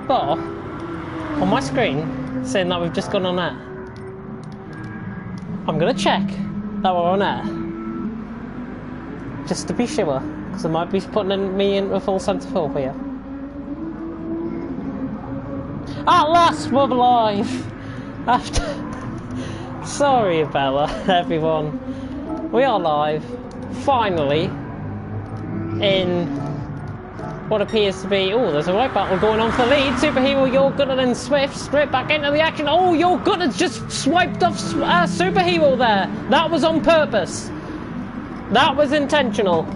But on my screen, saying that we've just gone on air. I'm gonna check that we're on air, just to be sure, because I might be putting me in a full sense of hope here. At last, we're live. After, sorry, Bella, everyone, we are live. Finally, in what appears to be, oh, there's a right battle going on for lead. Superhero, Your Gunner and Swift straight back into the action. Oh, Your Gunner's just swiped off Superhero there. That was on purpose. That was intentional.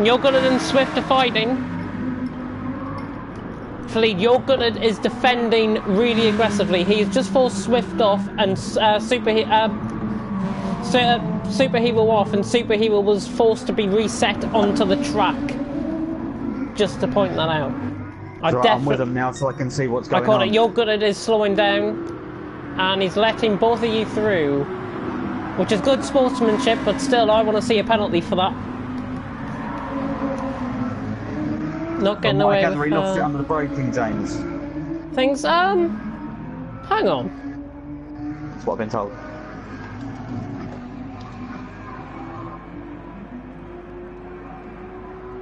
Your Gunner and Swift are fighting for lead. Your Gunner is defending really aggressively. He's just forced Swift off and Superhero off, and Superhero was forced to be reset onto the track. Just to point that out. I'm with him now so I can see what's going on. I caught it. Your Gunner is slowing down, and he's letting both of you through, which is good sportsmanship, but still, I want to see a penalty for that. Not getting away with... he lost it under the braking, James. Things, hang on. That's what I've been told.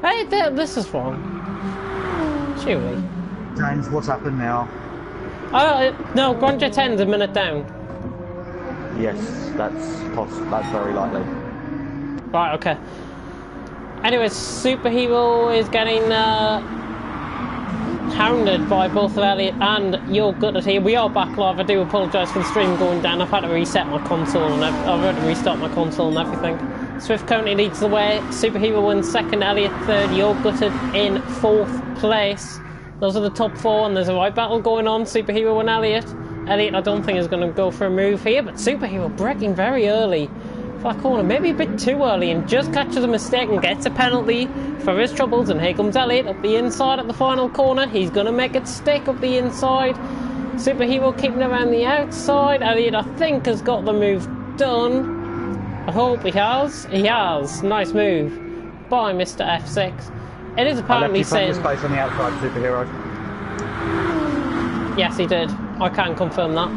Hey, this is wrong. Surely. James, what's happened now? No, Grandeur 10's a minute down. Yes, that's very likely. Right, okay. Anyway, Superhero is getting hounded by both Elliot and Your Gunner here. We are back live. I do apologise for the stream going down. I've had to reset my console and I've had to restart my console and everything. Swift currently leads the way. Superhero in second, Elliot third, Your Gunner in fourth place. Those are the top four, and there's a right battle going on. Superhero and Elliot. Elliot, I don't think, is going to go for a move here, but Superhero braking very early for that corner, maybe a bit too early, and just catches a mistake and gets a penalty for his troubles. And here comes Elliot up the inside at the final corner. He's going to make it stick up the inside. Superhero keeping around the outside. Elliot, I think, has got the move done. I hope he has. He has. Nice move by Mr. F6. It is apparently saying... space on the outside, Superhero. Yes, he did. I can confirm that.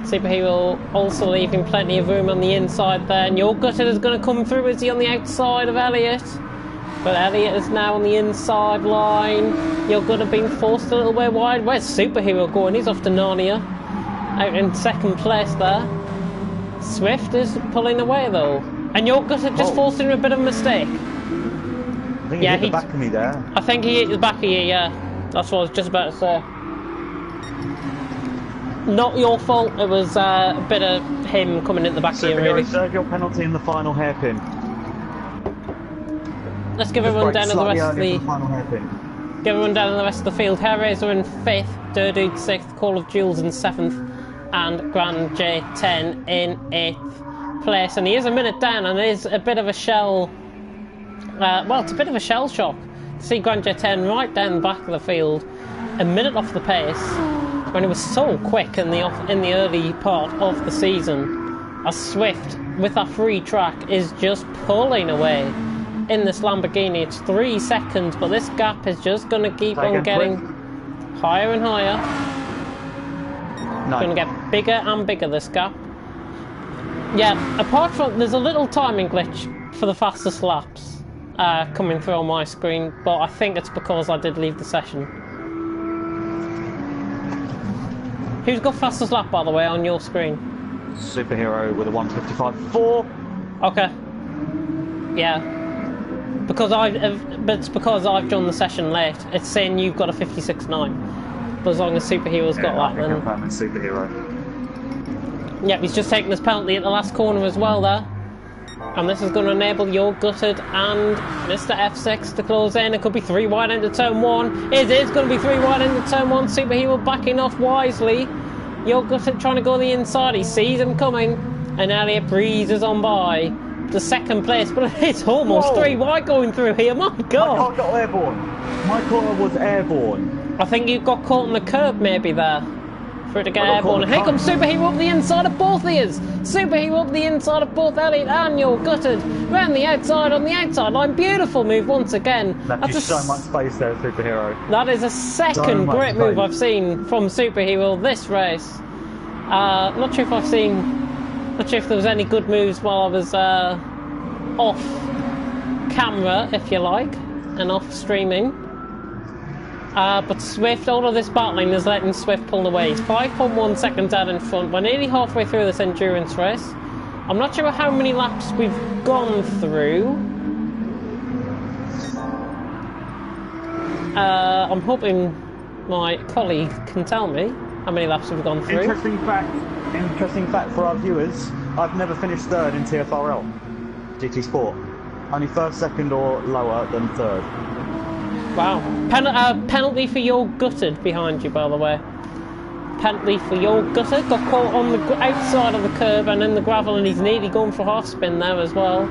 Superhero also leaving plenty of room on the inside there. And Your Gunner is going to come through. Is he on the outside of Elliot? But Elliot is now on the inside line. Your Gunner being forced a little way wide. Where's Superhero going? He's off to Narnia. Out in second place there. Swift is pulling away though, and Your Gunner just forcing a bit of a mistake. I think he hit the back of me there. I think he hit the back of you, yeah. That's what I was just about to say. Not your fault, it was a bit of him coming in the back of you, really. Serve your penalty in the final hairpin. Let's give a rundown of the rest of the... Give a rundown of the rest of the field. Hellraiser in 5th, Durdude 6th, Call of Jules in 7th, and Grand J10 in 8th place. And he is a minute down, and it is a bit of a shell... well, it's a bit of a shell shock to see Grand J10 right down the back of the field, a minute off the pace, when it was so quick in the early part of the season. As Swift, with that free track, is just pulling away in this Lamborghini. It's 3 seconds, but this gap is just going to keep on getting higher and higher. It's going to get bigger and bigger, this gap. Yeah, apart from, there's a little timing glitch for the fastest laps coming through on my screen, but I think it's because I did leave the session. Who's got fastest lap, by the way, on your screen? Superhero with a 1:55.4. Okay. Yeah. But it's because I've joined the session late. It's saying you've got a 56.9. But as long as Superhero's got that, then... Superhero. Yep, he's just taking this penalty at the last corner as well there. And this is going to enable Your Gunner and Mr. F6 to close in. It could be 3 wide into turn 1. It is going to be 3 wide into turn 1. Superhero backing off wisely. Your Gunner trying to go the inside. He sees him coming. And Elliot breezes on by the second place. But it's almost 3 wide going through here. My God. My car got airborne. My car was airborne. I think you got caught on the curb maybe there. For it to get airborne. And here comes Superhero up the inside of both ears. Superhero up the inside of both Elliot and you're gutted. Round the outside on the outside line. Beautiful move once again. That's so much space there, Superhero. That is a second great move I've seen from Superhero this race. Not sure if there was any good moves while I was off camera, if you like, and off streaming. But Swift, all of this battling is letting Swift pull away. He's 5.1 seconds out in front. We're nearly halfway through this endurance race. I'm not sure how many laps we've gone through. I'm hoping my colleague can tell me how many laps we've gone through. Interesting fact for our viewers, I've never finished third in TFRL GT Sport. Only first, second or lower than third. Wow. Penalty for your gutted behind you, by the way. Penalty for your gutted. Got caught on the outside of the curb and in the gravel, and he's nearly gone for half spin there as well.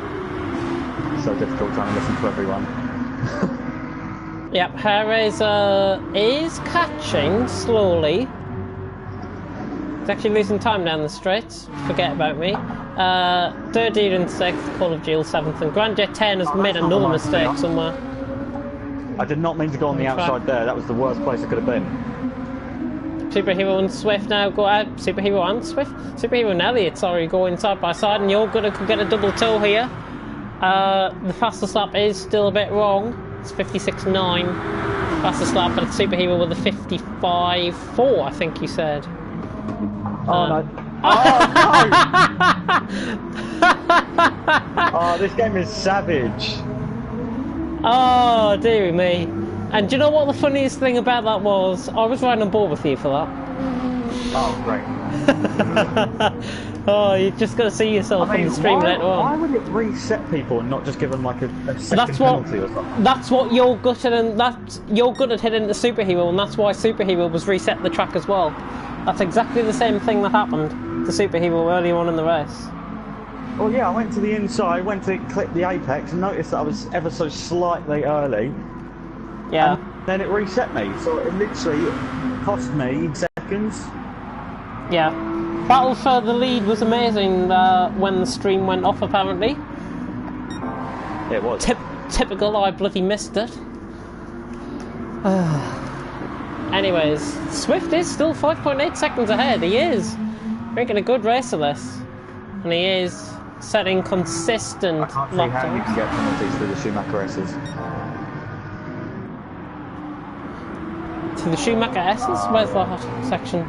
So difficult trying to listen to everyone. Yep, Hair-Razor is catching slowly. He's actually losing time down the straights. Forget about me. Dirty in 6th, Call of Duty 7th, and Grand Jet 10 has made another mistake somewhere. I did not mean to go on the outside there. That was the worst place it could have been. Superhero and Swift now go out. Superhero and Swift? Superhero and Elliot, sorry, going side by side, and you're gonna could get a double toe here. The fastest lap is still a bit wrong. It's 56.9. Fastest lap, but it's Superhero with a 55.4, I think you said. Oh no. Oh, this game is savage. Oh, dear me. And do you know what the funniest thing about that was? I was riding on board with you for that. Oh, great. Oh, you're just going to see yourself on the stream later on. Why would it reset people and not just give them like a second penalty or something? That's what you're gutted, and you're good at hitting the Superhero, and that's why Superhero was reset the track as well. That's exactly the same thing that happened to Superhero earlier on in the race. Well, yeah, I went to the inside, went to clip the apex, and noticed that I was ever so slightly early. Yeah. And then it reset me, so it literally cost me seconds. Yeah. Battle for the lead was amazing when the stream went off, apparently. It was. Typical, I bloody missed it. Anyways, Swift is still 5.8 seconds ahead. He is making a good race of this. And he is setting consistent I can't see how you can get penalties through the Schumacher S's. To the Schumacher S's? Where's that section?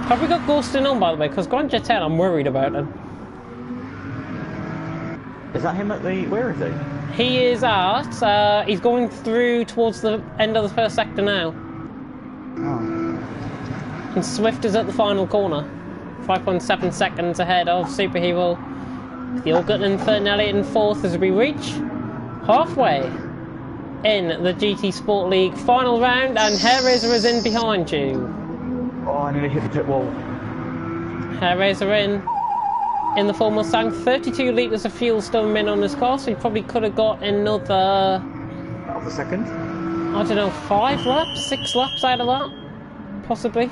Have we got ghosting on, by the way? Because Grand Jet 10, I'm worried about him. Is that him at the... where is he? He is at... he's going through towards the end of the first sector now. Oh. And Swift is at the final corner. 5.7 seconds ahead of Superhero. The Allgut in third and Elliot in fourth as we reach halfway in the GT Sport League final round, and Hair-Razor is in behind you. Oh, I nearly hit the pit wall. Hair-Razor in the Ford Mustang. 32 litres of fuel still in on his car, so he probably could have got another... half a second? I don't know, 5 laps? 6 laps out of that? Possibly.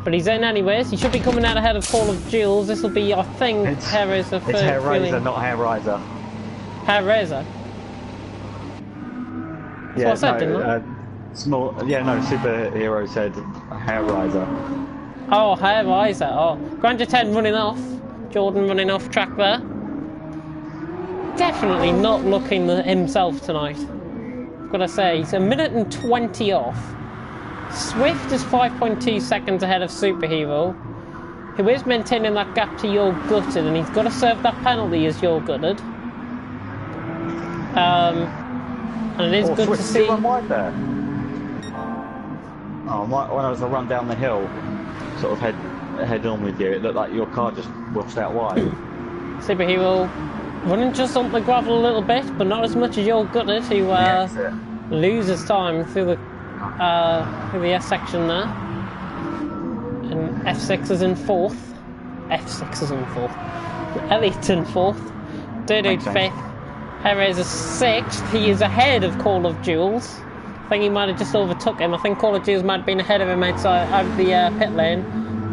But he's in anyways. He should be coming out ahead of Call of Jules. This will be, I think, Hair-Razor third. It's Hair-Razor, not Hair-Riser. Hair-Razor? Yeah, that's what I said, didn't I? Superhero said Hair-Riser. Oh, Hair-Riser. Oh, Grand Jet 10 running off. Jordan running off track there. Definitely not looking himself tonight. I've got to say, he's 1 minute and 20 off. Swift is 5.2 seconds ahead of Superhero, who is maintaining that gap to You're Gutted, and he's got to serve that penalty as You're Gutted. And it is good Swift, to see. run wide there. Oh, when I was to run down the hill, sort of head on with you, it looked like your car just washed out wide. Superhero running just on the gravel a little bit, but not as much as You're Gutted, who loses time through the S section there. And F6 is in fourth. F6 is in fourth. Elliot in fourth. Dirty fifth. Hair-Razor sixth. He is ahead of Call of Jules. I think he might have just overtook him. I think Call of Jules might have been ahead of him outside out of the pit lane.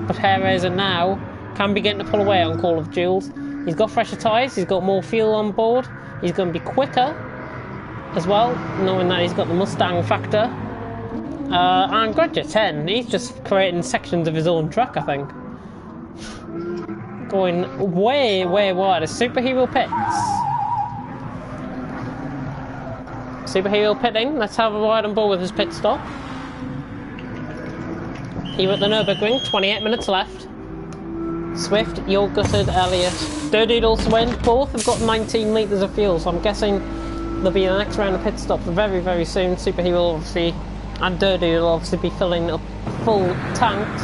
But Hairraiser now can begin to pull away on Call of Jules. He's got fresher tyres, he's got more fuel on board. He's going to be quicker as well, knowing that he's got the Mustang factor. And Graduate 10, he's just creating sections of his own track, I think. Going way, way wide. A Superhero pits. Superhero pitting. Let's have a ride on board with his pit stop. Here at the Nurburgring, 28 minutes left. Swift, you're gutted, Elliot. Dirty also win. Both have got 19 litres of fuel, so I'm guessing there'll be the next round of pit stops very, very soon. Superhero obviously, and Dirty will obviously be filling up full tanks.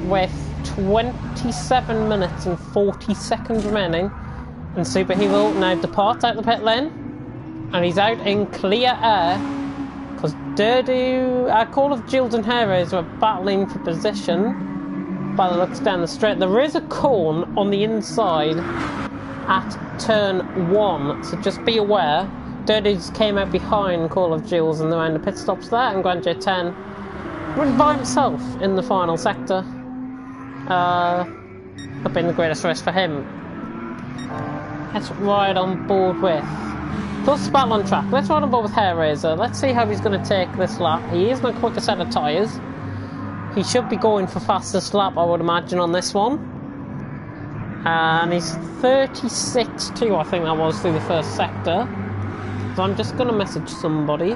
With 27 minutes and 40 seconds remaining. And Superhero now departs out the pit lane. And he's out in clear air. Because Dirty, Call of Jules and Hairraiser are battling for position. By the looks down the straight. There is a cone on the inside at turn 1. So just be aware. Dirty came out behind Call of Jules and around the pit stops there. And Grand J10 went by himself in the final sector. Not been the greatest race for him. Let's ride on board with... Plus battle on track. Let's ride on board with Hairraiser. Let's see how he's going to take this lap. He is on a quicker set of tyres. He should be going for fastest lap, I would imagine, on this one. And he's 36.2, I think that was, through the first sector. So I'm just going to message somebody.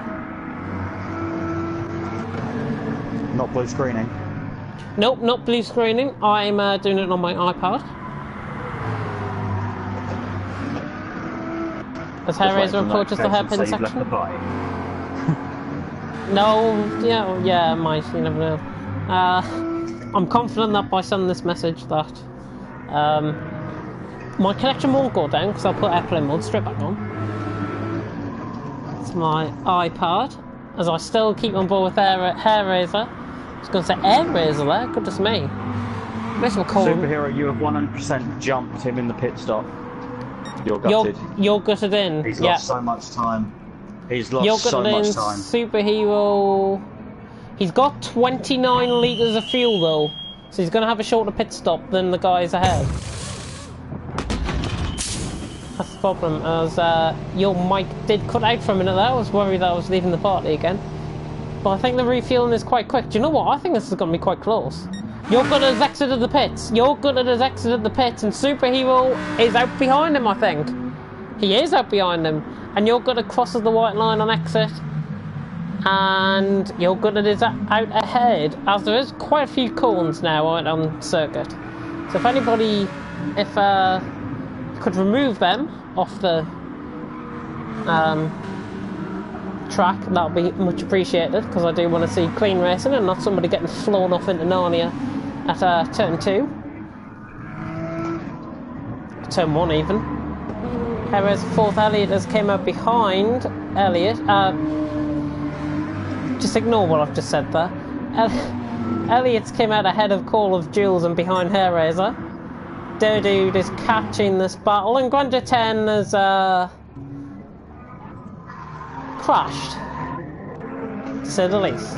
Not blue screening. Nope, not blue screening. I'm doing it on my iPad. As Hairraiser approaches the hairpin section. No, yeah, might, you never know. I'm confident that by sending this message that my connection won't go down because I'll put airplane mode straight back on. It's my iPad, as I still keep on board with Hairraiser. I was going to say Airraiser there, goodness me. Superhero, you have 100% jumped him in the pit stop. You're gutted. You're gutted in. He's lost so much time. He's lost so much time. Superhero... He's got 29 litres of fuel though, so he's going to have a shorter pit stop than the guys ahead. That's the problem, as your mic did cut out for a minute there. I was worried that I was leaving the party again. But I think the refueling is quite quick. Do you know what? I think this is going to be quite close. Your Gunner has exited the pits. Your Gunner has exited the pits, and Superhero is out behind him, I think. He is out behind him. And Your Gunner crosses the white line on exit. And Your Gunner is out ahead, as there is quite a few cones now on circuit. So if anybody, could remove them off the track, that would be much appreciated, because I do want to see clean racing and not somebody getting flown off into Narnia at turn 2. Turn 1 even. Whereas fourth Elliot has came out behind Elliot. Just ignore what I've just said there. Elliot's came out ahead of Call of Jules and behind Hairraiser. Dude is catching this battle, and Grand J10 has crashed, to say the least.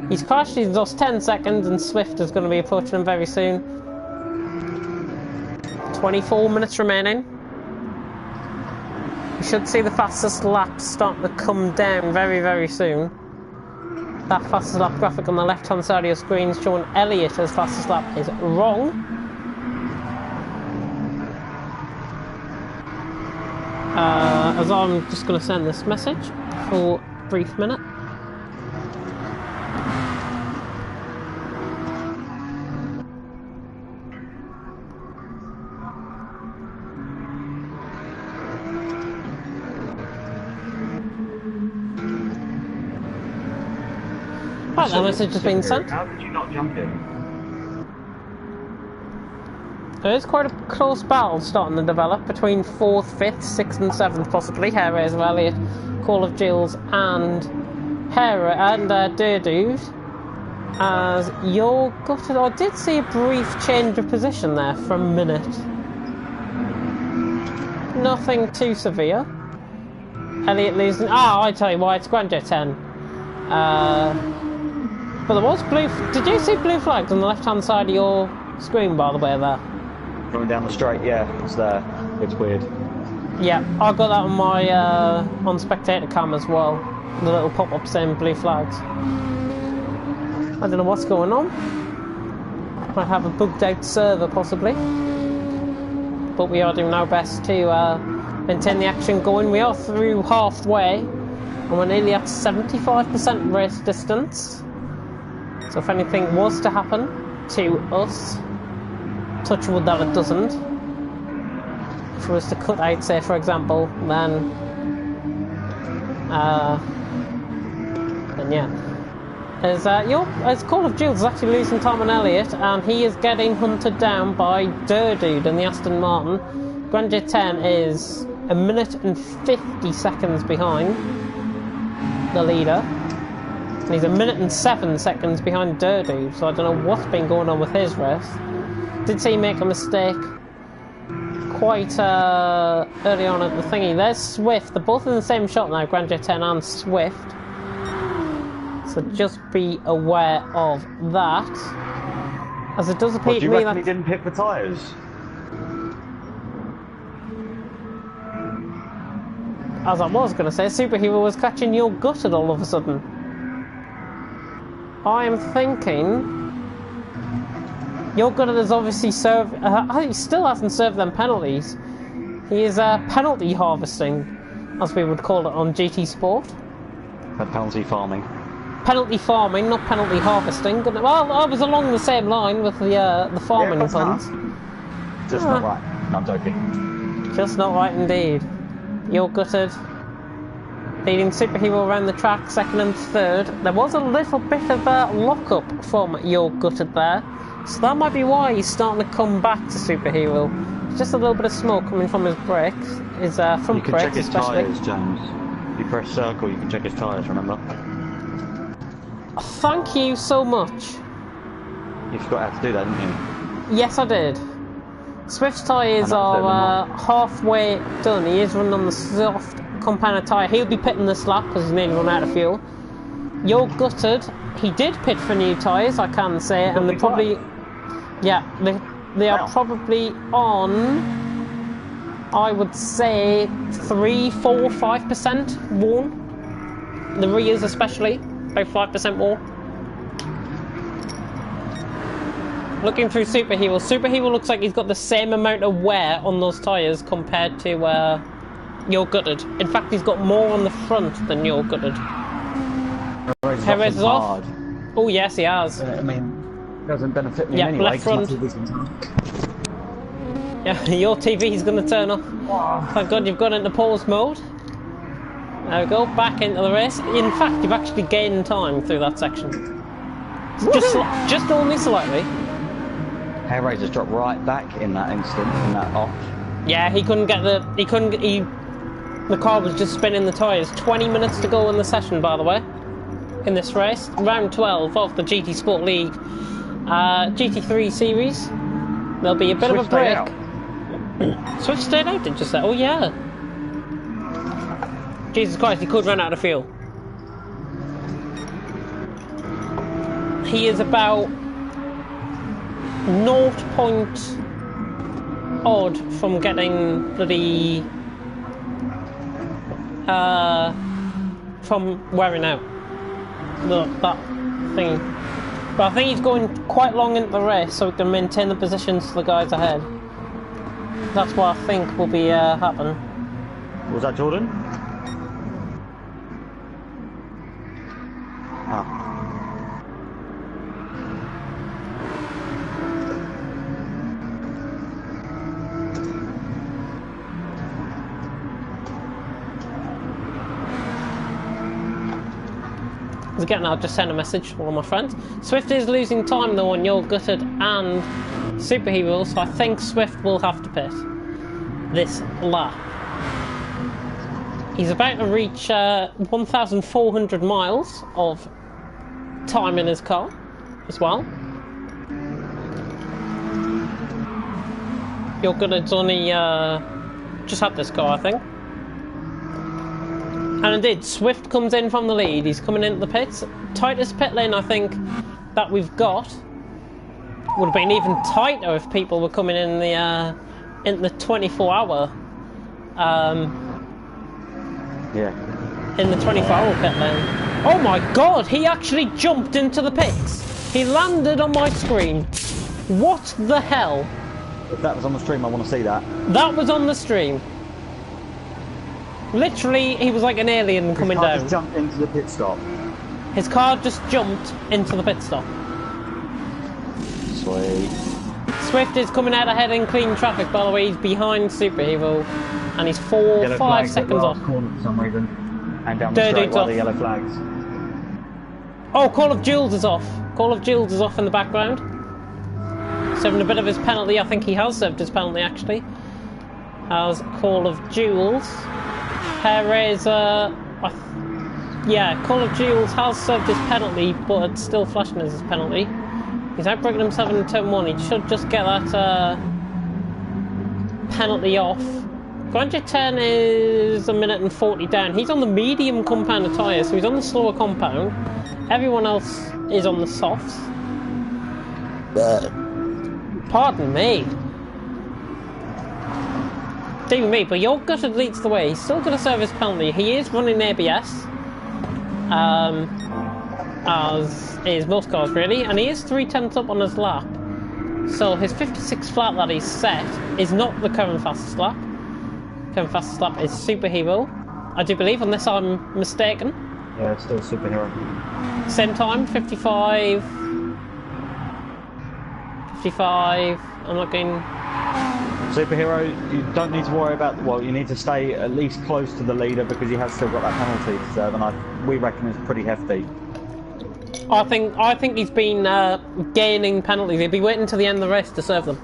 He's crashed, he's lost 10 seconds, and Swift is going to be approaching him very soon. 24 minutes remaining. We should see the fastest lap starting to come down very, very soon. That fastest lap graphic on the left-hand side of your screen showing Elliot as fastest lap is wrong. As I'm just going to send this message for a brief minute. Right, that message has been sent. How did you not jump in? There is quite a close battle starting to develop between 4th, 5th, 6th and 7th possibly. Hairraiser, Elliot, Call of Jules and Dirdude. As Your Gutted, I did see a brief change of position there for a minute. Nothing too severe. Elliot losing. Oh, I tell you why, it's Grand J10. But there was blue. Did you see blue flags on the left-hand side of your screen, by the way, there? Going down the straight, yeah, it's there. It's weird. Yeah, I got that on my on spectator cam as well. The little pop-up saying blue flags. I don't know what's going on. Might have a bugged out server possibly. But we are doing our best to maintain the action going. We are through halfway and we're nearly at 75% race distance. So if anything was to happen to us, touch wood that it doesn't. If it was to cut out, say for example, then yeah. As Call of Jules is actually losing time on Elliot, and he is getting hunted down by Durdude in the Aston Martin. Grand J10 is 1 minute and 50 seconds behind the leader. And he's 1 minute and 7 seconds behind Durdude, so I don't know what's been going on with his race. Did see him make a mistake quite early on at the thingy. There's Swift. They're both in the same shot now, Grand J10 and Swift. So just be aware of that. As it does appear to me that... he didn't pick the tyres? As I was going to say, Superhero was catching your gutted all of a sudden. I am thinking... Your gutted has obviously served... he still hasn't served them penalties. He is penalty harvesting, as we would call it on GT Sport. Penalty farming. Penalty farming, not penalty harvesting. Well, I was along the same line with the farming puns. Just not right. No, I'm joking. Just not right indeed. You're gutted. Leading Superhero around the track, second and third. There was a little bit of a lock-up from You're Gutted there. So that might be why he's starting to come back to Superhero. Just a little bit of smoke coming from his brakes. His front brakes especially. You can check his tyres, James. You press circle, you can check his tyres, remember? Thank you so much. You forgot how to do that, didn't you? Yes, I did. Swift's tyres are halfway done. He is running on the soft compound tyre. He'll be pitting this lap because he's nearly run out of fuel. You're gutted. He did pit for new tyres, I can say, and they're probably... Yeah, they are probably on, I would say, 3, 4, 5% worn. The rears especially. About 5% more. Looking through Superhero. Superhero looks like he's got the same amount of wear on those tyres compared to You're Gutted. In fact, he's got more on the front than You're Gutted. Perez is off. Oh yes, he has. I mean, it doesn't benefit me anyway. Left front. Yeah, your TV's going to turn off. Oh. Thank God you've gone into pause mode. There we go, back into the race. In fact, you've actually gained time through that section. Just only slightly. Hair Razor's dropped right back in that instant, in that off. Yeah, he couldn't get the... The car was just spinning the tyres. 20 minutes to go in the session, by the way. In this race. Round 12 of the GT Sport League GT3 series. There'll be a bit of a break. Swift stayed out, did you say? Oh, yeah. Jesus Christ, he could run out of fuel. He is about 0. Odd from getting bloody from wearing out that thing. But I think he's going quite long into the race so he can maintain the positions to the guys ahead. That's what I think will be happening. Was that Jordan? Ah. Again, I'll just send a message to one of my friends. Swift is losing time though on You're Gutted and Superhero, so I think Swift will have to pit this lap. He's about to reach 1,400 miles of time in his car as well. You're Gutted's only just had this car, I think. And indeed, Swift comes in from the lead. He's coming into the pits. Tightest pit lane, I think, that we've got. Would have been even tighter if people were coming in the 24-hour. Yeah. In the 24-hour pit lane. Oh my god, he actually jumped into the pits. He landed on my screen. What the hell? If that was on the stream, I want to see that. That was on the stream. Literally, he was like an alien coming down. His car just jumped into the pit stop. His car just jumped into the pit stop. Sweet. Swift is coming out ahead in clean traffic, by the way. He's behind Superhero. And he's 5 seconds off. Corner for some reason. And down the straight while the yellow flags. Oh, Call of Jules is off. Call of Jules is off in the background. Serving a bit of his penalty. I think he has served his penalty, actually. As Call of Jules. Perez, yeah, Call of Jules has served his penalty, but it's still flashing as his penalty. He's outbreaking himself in turn 1. He should just get that penalty off. Grand J10 is 1 minute and 40 down. He's on the medium compound of tyres, so he's on the slower compound. Everyone else is on the softs. Pardon me. Dear me, but your gutted leads the way. He's still going to serve his penalty. He is running ABS. As is most cars really, and he is 3/10 up on his lap. So his 56 flat that he's set is not the current fastest lap. Current fastest lap is Superhero, I do believe, unless I'm mistaken. Yeah, it's still Superhero. Same time, 55. I'm not going. Superhero, you don't need to worry about. Well, you need to stay at least close to the leader because he has still got that penalty to serve, and we reckon it's pretty hefty. I think he's been gaining penalties. He'll be waiting to the end of the race to serve them.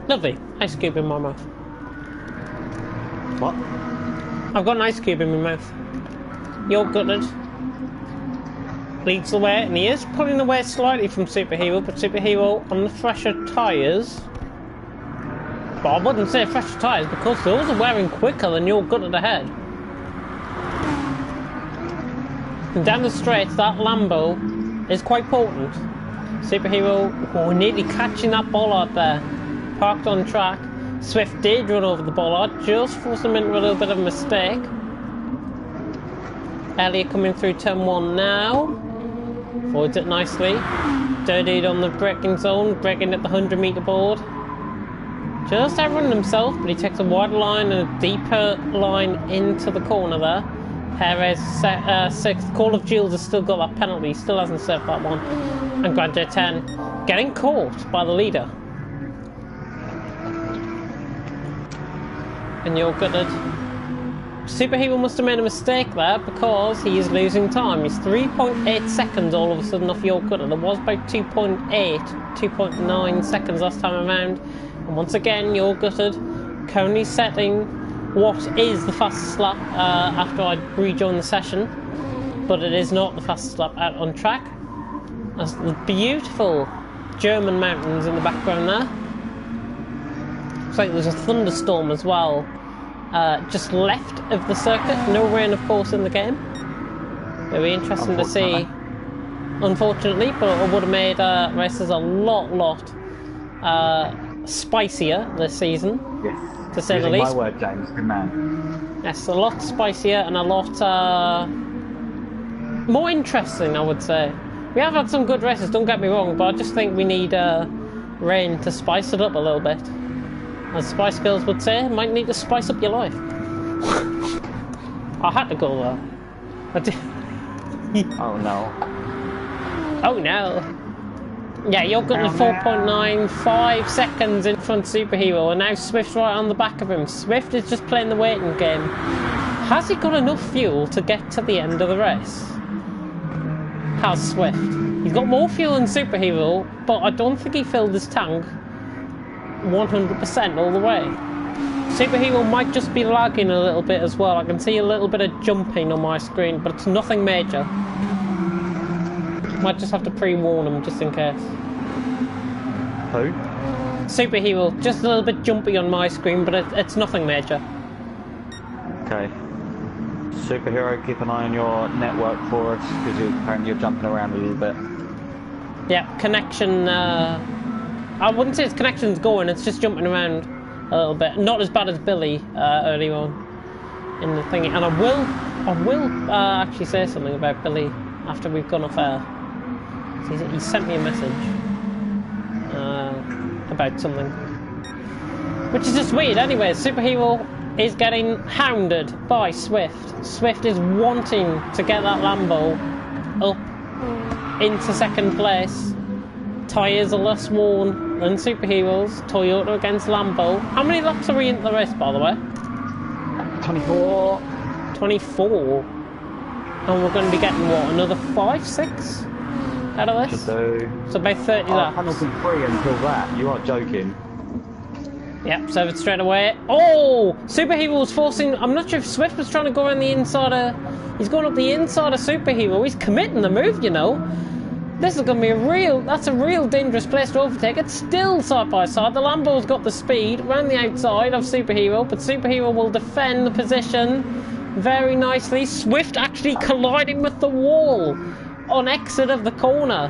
Lovely. Ice cube in my mouth. What? I've got an ice cube in my mouth. You're gutted. Leads the way, and he is pulling away slightly from Superhero, but Superhero on the fresher tyres. But I wouldn't say fresher tyres because those are wearing quicker than your gutted ahead. And down the straight, that Lambo is quite potent. Superhero, nearly catching that bollard there. Parked on track. Swift did run over the bollard, just forced him into a little bit of a mistake. Elliott coming through turn 1 now. Avoids it nicely. Dirtied on the braking zone, braking at the 100-metre board. Just outrunning himself, but he takes a wider line and a deeper line into the corner there. Perez 6th. Call of Jules has still got that penalty, still hasn't served that one. And Grand J10 getting caught by the leader. And you're gutted. Superhero must have made a mistake there because he is losing time. He's 3.8 seconds all of a sudden off your gutted. There was about 2.9 seconds last time around. And once again, you're gutted. Currently setting what is the fastest lap after I rejoin the session. But it is not the fastest lap out on track. That's the beautiful German mountains in the background there. Looks like there's a thunderstorm as well. Just left of the circuit. No rain, of course, in the game. It'll be interesting to see. Unfortunately, but it would have made races a lot spicier this season. Yes. To say the least. My word, James. Good man. Yes, a lot spicier and a lot more interesting, I would say. We have had some good races, don't get me wrong, but I just think we need rain to spice it up a little bit. As Spice Girls would say, might need to spice up your life. I had to go there. I did. Oh no. Oh no. Yeah, you're good at 4.95 seconds in front of Superhero, and now Swift's right on the back of him. Swift is just playing the waiting game. Has he got enough fuel to get to the end of the race? How's Swift? He's got more fuel than Superhero, but I don't think he filled his tank 100% all the way. Superhero might just be lagging a little bit as well. I can see a little bit of jumping on my screen, but it's nothing major. Might just have to pre-warn him just in case. Who? Superhero. Just a little bit jumpy on my screen, but it's nothing major. Okay. Superhero, keep an eye on your network for us, because apparently you're jumping around a little bit. Yeah, connection, I wouldn't say its connection's going, it's just jumping around a little bit. Not as bad as Billy early on in the thingy. And I will actually say something about Billy after we've gone off air. He sent me a message about something, which is just weird. Anyway, Superhero is getting hounded by Swift. Swift is wanting to get that Lambo up into second place. Tyres are less worn than Superheroes. Toyota against Lambo. How many laps are we into the race, by the way? 24. 24? And we're going to be getting, what, another 5, 6 out of this? So about 30 laps. Penalty free until that. You are joking. Yep, serve it straight away. Oh! Superhero was forcing... I'm not sure if Swift was trying to go around the inside of... He's going up the inside of Superhero. He's committing the move, you know. This is going to be a real... That's a real dangerous place to overtake. It's still side by side. The Lambo's got the speed around the outside of Superhero, but Superhero will defend the position very nicely. Swift actually colliding with the wall on exit of the corner.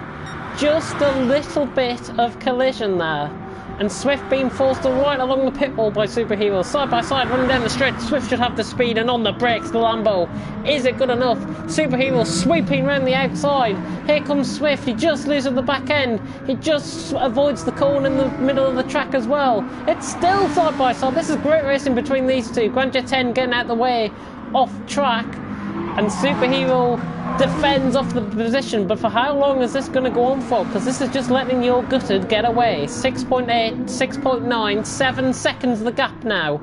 Just a little bit of collision there. And Swift being forced right along the pit wall by Superhero. Side by side, running down the straight. Swift should have the speed, and on the brakes, the Lambo. Is it good enough? Superhero sweeping around the outside. Here comes Swift. He just loses the back end. He just avoids the corner in the middle of the track as well. It's still side by side. This is great racing between these two. Grand Jet 10 getting out of the way off track. And Superhero defends off the position, but for how long is this going to go on for? Because this is just letting Your Gutted get away. 6.8, 6.9, 7 seconds the gap now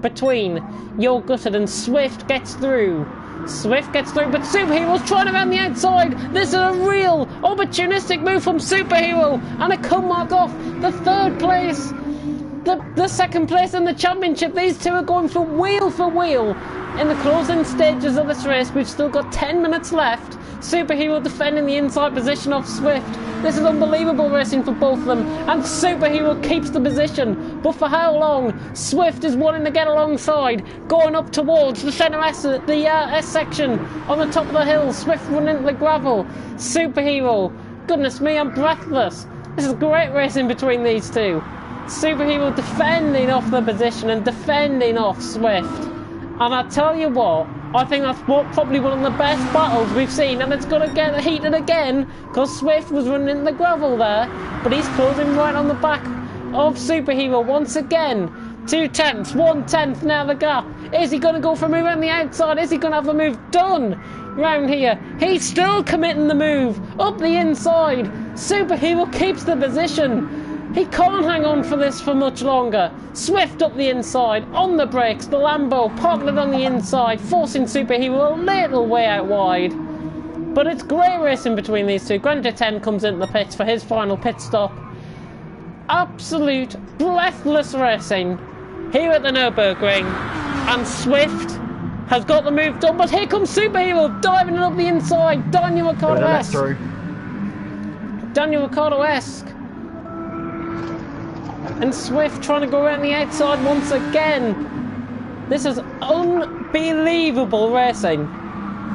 between Your Gutted, and Swift gets through. Swift gets through, but Superhero's trying around the outside. This is a real opportunistic move from Superhero, and a comeback off the third place. The second place in the championship. These two are going for wheel in the closing stages of this race. We've still got 10 minutes left. Superhero defending the inside position of Swift. This is unbelievable racing for both of them, and Superhero keeps the position. But for how long? Swift is wanting to get alongside, going up towards the centre S, the S section on the top of the hill. Swift running into the gravel. Superhero, goodness me, I'm breathless. This is great racing between these two. Superhero defending off the position and defending off Swift. And I tell you what, I think that's probably one of the best battles we've seen, and it's going to get heated again because Swift was running in the gravel there, but he's closing right on the back of Superhero once again. 2 tenths, 1 tenth now the gap. Is he going to go for a move on the outside? Is he going to have the move done round here? He's still committing the move up the inside. Superhero keeps the position. He can't hang on for this for much longer. Swift up the inside, on the brakes, the Lambo parked it on the inside, forcing Superhero a little way out wide. But it's great racing between these two. Grand Jet 10 comes into the pits for his final pit stop. Absolute breathless racing here at the Nurburgring. And Swift has got the move done, but here comes Superhero diving it up the inside. Daniel Ricciardo-esque. Daniel Ricciardo-esque. And Swift trying to go around the outside once again. This is unbelievable racing.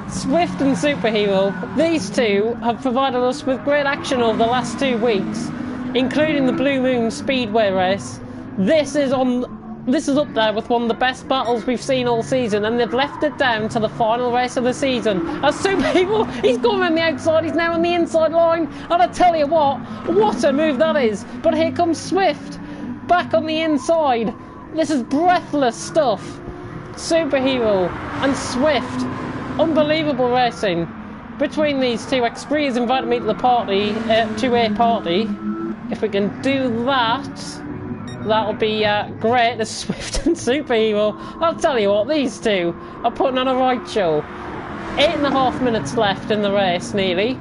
Swift and Superhero, these two have provided us with great action over the last 2 weeks, including the Blue Moon Speedway race. This is up there with one of the best battles we've seen all season, and they've left it down to the final race of the season. As Superhero, he's going around the outside, he's now on the inside line, and I tell you what a move that is. But here comes Swift, back on the inside. This is breathless stuff. Superhero and Swift, unbelievable racing between these two. Xpree has invited me to the party, to a party. If we can do that, that'll be great. The Swift and Superhero. I'll tell you what, these two are putting on a right show. 8.5 minutes left in the race, nearly.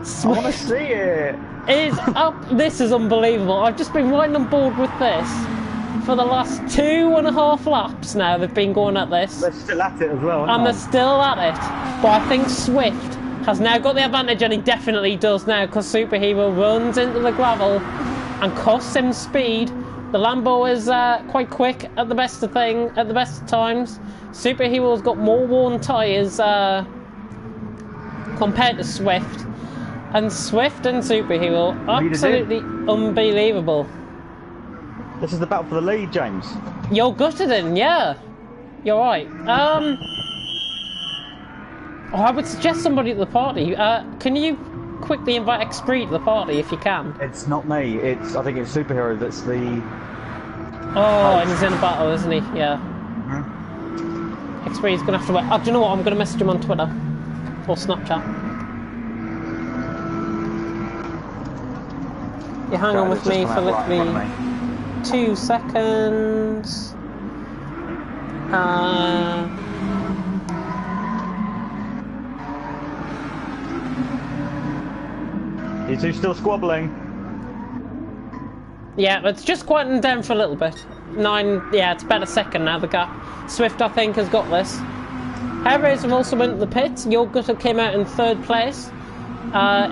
Swift, I want to see it. Is up. This is unbelievable. I've just been riding on board with this for the last 2.5 laps now. They've been going at this. They're still at it as well, and they're still at it. But I think Swift has now got the advantage, and he definitely does now, because Superhero runs into the gravel and costs him speed. The Lambo is quite quick at the best of times. Superhero's got more worn tyres compared to Swift. And Swift and Superhero, absolutely unbelievable. This is the battle for the lead, James. You're gutted in, yeah. You're right. I would suggest somebody at the party. Can you quickly invite X3 to the party if you can? It's not me. I think it's Superhero that's the... Oh, and he's in a battle, isn't he? Yeah. X3 is going to have to wait. Oh, do you know what? I'm going to message him on Twitter. Or Snapchat. You hang on with me for literally 2 seconds. You two still squabbling? Yeah, it's just quieting down for a little bit. 9, yeah, it's about a second now, the gap. Swift, I think, has got this. Harris have also went to the pits. Your Gutter came out in 3rd place.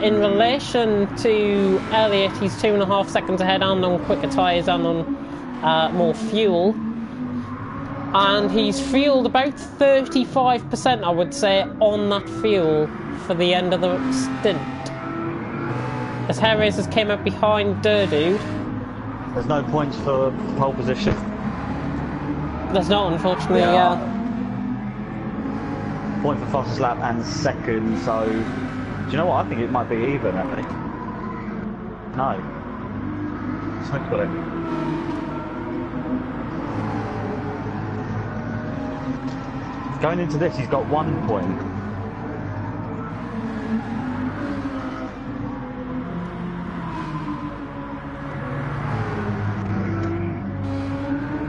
In relation to Elliott, he's 2.5 seconds ahead and on quicker tyres and on more fuel. And he's fueled about 35%, I would say, on that fuel for the end of the stint. As Hair Racers came up behind Durdude. There's no points for pole position. There's not, unfortunately, yeah. Point for fastest lap and second, so... Do you know what? I think it might be even, actually. No. Smoke's got it. Going into this, he's got 1 point.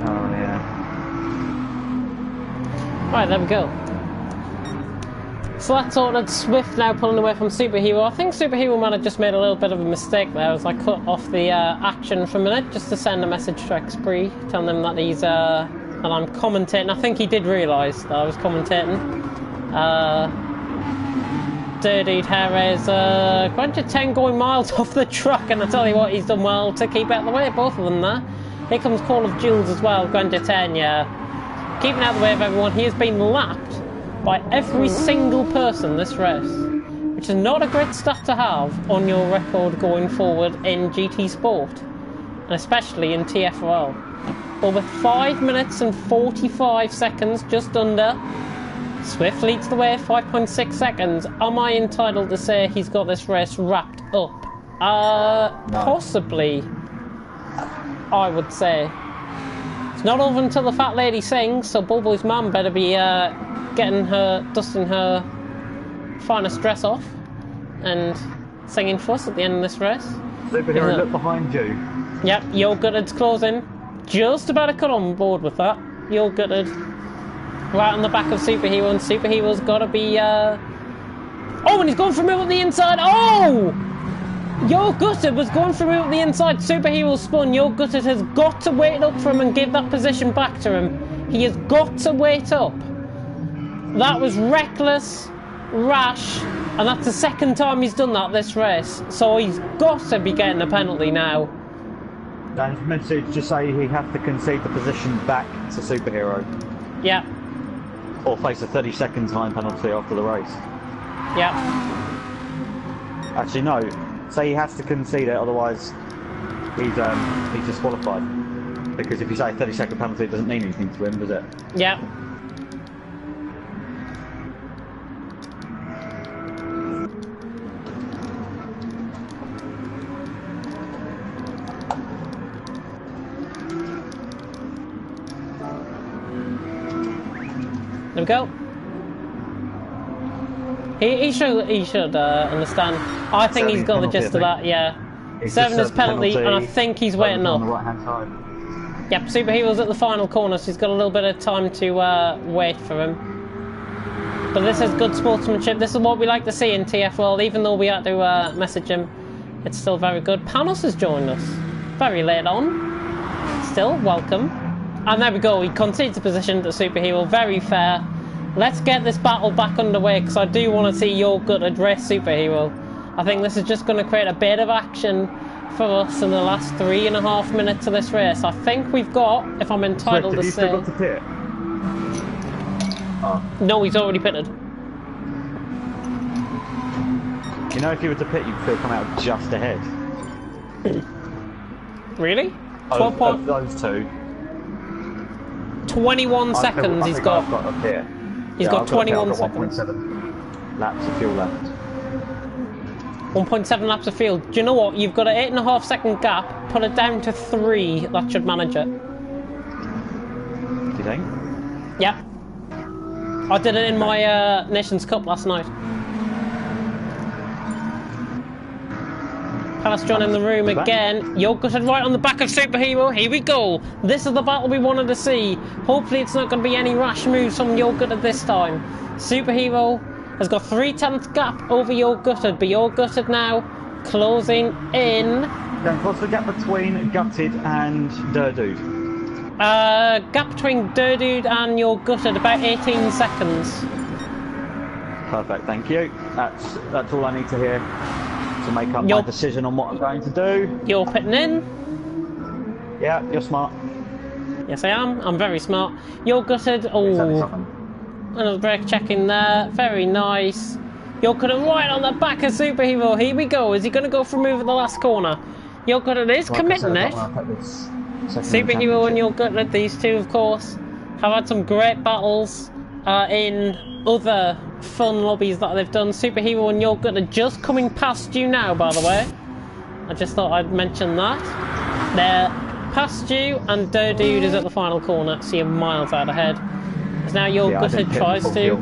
Oh, yeah. Right, there we go. So that's ordered. Swift now pulling away from Superhero. I think Superhero might have just made a little bit of a mistake there as I cut off the action for a minute just to send a message to X-Spree telling them that he's that I'm commentating. I think he did realise that I was commentating. Dirty Hair is going to 10 going miles off the truck, and I tell you what, he's done well to keep out of the way, both of them there. Here comes Call of Jules as well, going to 10, yeah. Keeping out of the way of everyone. He has been lapped by every single person this race, which is not a great stat to have on your record going forward in GT Sport, and especially in TFRL. But with 5 minutes and 45 seconds, just under, Swift leads the way, 5.6 seconds. Am I entitled to say he's got this race wrapped up? No. Possibly, I would say. It's not over until the fat lady sings, so Bulbo's mum better be dusting her finest dress off and singing for us at the end of this race. Superhero, look behind you. Yep, Yo Gutted's closing. Just about to cut on board with that. Yo Gutted right on the back of Superhero, and Superhero's got to be... Oh, and he's going for a move at the inside. Oh! Yo Gutted was going for a move at the inside. Superhero spun. Yo Gutted has got to wait up for him and give that position back to him. He has got to wait up. That was reckless, rash, and that's the second time he's done that this race. So he's got to be getting a penalty now. And it's meant to just say he has to concede the position back to Superhero. Yeah. Or face a 30-second time penalty after the race. Yeah. Actually, no. Say he has to concede it, otherwise he's disqualified. Because if you say a 30-second penalty, it doesn't mean anything to him, does it? Yeah. There we go. He should understand. I think he's got the gist of that, yeah. 7 is penalty, and I think he's waiting up. On the right-hand side. Yep, Superhero's at the final corner, so he's got a little bit of time to wait for him. But this is good sportsmanship. This is what we like to see in TFRL, even though we had to message him. It's still very good. Panos has joined us. Very late on. Still, welcome. And there we go, he concedes the position to Superhero, very fair. Let's get this battle back underway, because I do want to see Your Gutted race Superhero. I think this is just going to create a bit of action for us in the last 3.5 minutes of this race. I think we've got, if I'm entitled Swift, to say... have you still got to pit? Oh. No, he's already pitted. You know, if you were to pit, you'd still come out just ahead. Really? Of those two. 21 seconds he's got. He's got 21 seconds. 1.7 laps of fuel left. 1.7 laps of fuel. Do you know what? You've got an 8.5 second gap. Put it down to 3. That should manage it. Do you think? Yep. I did it in my Nations Cup last night. Palace John in the room again. You're gutted right on the back of Superhero. Here we go. This is the battle we wanted to see. Hopefully it's not going to be any rash moves from You're Gutted this time. Superhero has got 3/10 gap over You're Gutted, but You're Gutted now closing in. Then what's the gap between Gutted and Durdude? Gap between Durdude and You're Gutted, about 18 seconds. Perfect, thank you. That's all I need to hear to make up my decision on what I'm going to do. You're pitting in. Yeah, you're smart. Yes, I am. I'm very smart. You're Gutted. Oh, another brake check in there. Very nice. You're Gutted right on the back of Superhero. Here we go. Is he going to go for a move at the last corner? You're Gutted is committing it. Superhero and You're Gutted, these two, of course, have had some great battles in other fun lobbies that they've done. Superhero and You're Gutted just coming past you now, by the way. I just thought I'd mention that. They're past you, and Durdude is at the final corner, so you're miles out ahead. As now You're Gutted tries to...